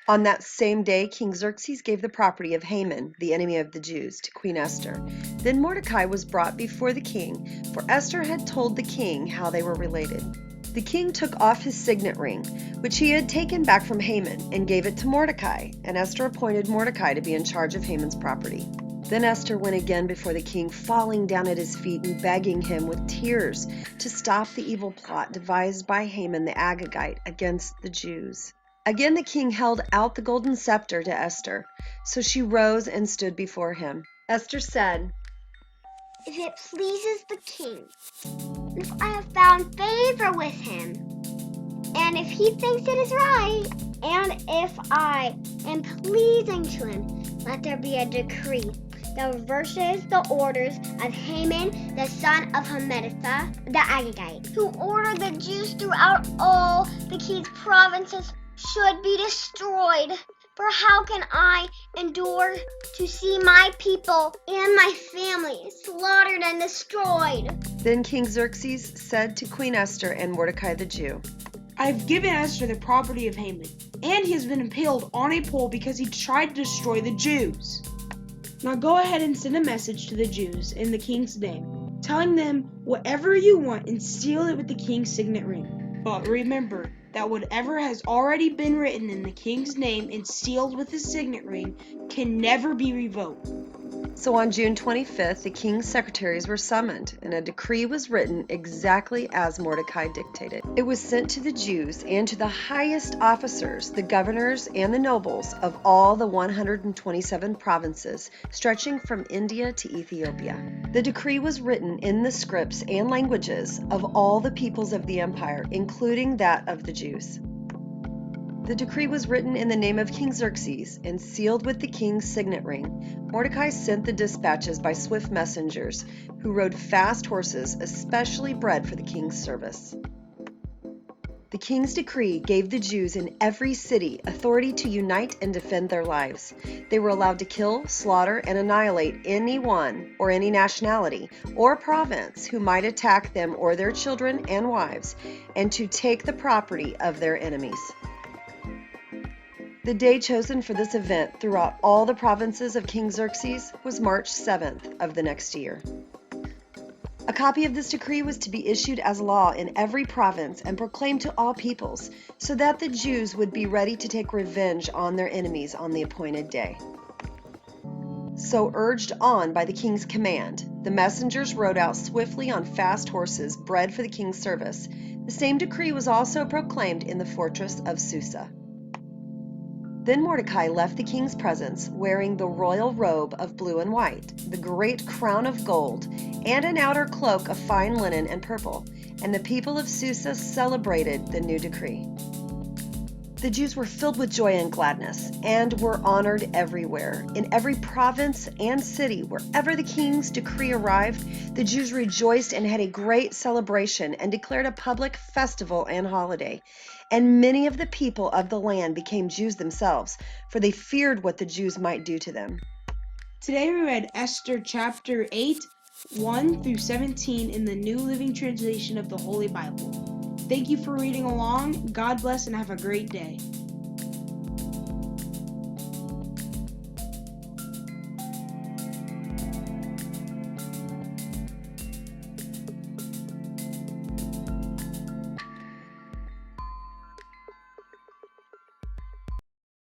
On that same day, King Xerxes gave the property of Haman, the enemy of the Jews, to Queen Esther. Then Mordecai was brought before the king, for Esther had told the king how they were related. The king took off his signet ring, which he had taken back from Haman, and gave it to Mordecai, and Esther appointed Mordecai to be in charge of Haman's property. Then Esther went again before the king, falling down at his feet and begging him with tears to stop the evil plot devised by Haman the Agagite against the Jews. Again the king held out the golden scepter to Esther, so she rose and stood before him. Esther said, "If it pleases the king, if I have found favor with him, and if he thinks it is right, and if I am pleasing to him, let there be a decree that reverses the orders of Haman, the son of Hammedatha, the Agagite, who ordered the Jews throughout all the king's provinces should be destroyed. For how can I endure to see my people and my family slaughtered and destroyed?" Then King Xerxes said to Queen Esther and Mordecai the Jew, "I have given Esther the property of Haman, and he has been impaled on a pole because he tried to destroy the Jews. Now go ahead and send a message to the Jews in the king's name, telling them whatever you want and seal it with the king's signet ring. But remember that whatever has already been written in the king's name and sealed with his signet ring can never be revoked." So on June 25th, the king's secretaries were summoned, and a decree was written exactly as Mordecai dictated. It was sent to the Jews and to the highest officers, the governors and the nobles of all the 127 provinces stretching from India to Ethiopia. The decree was written in the scripts and languages of all the peoples of the empire, including that of the Jews. The decree was written in the name of King Xerxes and sealed with the king's signet ring. Mordecai sent the dispatches by swift messengers who rode fast horses, especially bred for the king's service. The king's decree gave the Jews in every city authority to unite and defend their lives. They were allowed to kill, slaughter, and annihilate anyone or any nationality or province who might attack them or their children and wives, and to take the property of their enemies. The day chosen for this event throughout all the provinces of King Xerxes was March 7th of the next year. A copy of this decree was to be issued as law in every province and proclaimed to all peoples, so that the Jews would be ready to take revenge on their enemies on the appointed day. So urged on by the king's command, the messengers rode out swiftly on fast horses bred for the king's service. The same decree was also proclaimed in the fortress of Susa. Then Mordecai left the king's presence, wearing the royal robe of blue and white, the great crown of gold, and an outer cloak of fine linen and purple, and the people of Susa celebrated the new decree. The Jews were filled with joy and gladness, and were honored everywhere. In every province and city, wherever the king's decree arrived, the Jews rejoiced and had a great celebration and declared a public festival and holiday. And many of the people of the land became Jews themselves, for they feared what the Jews might do to them. Today we read Esther Chapter 8, 1 through 17 in the New Living Translation of the Holy Bible. Thank you for reading along. God bless and have a great day.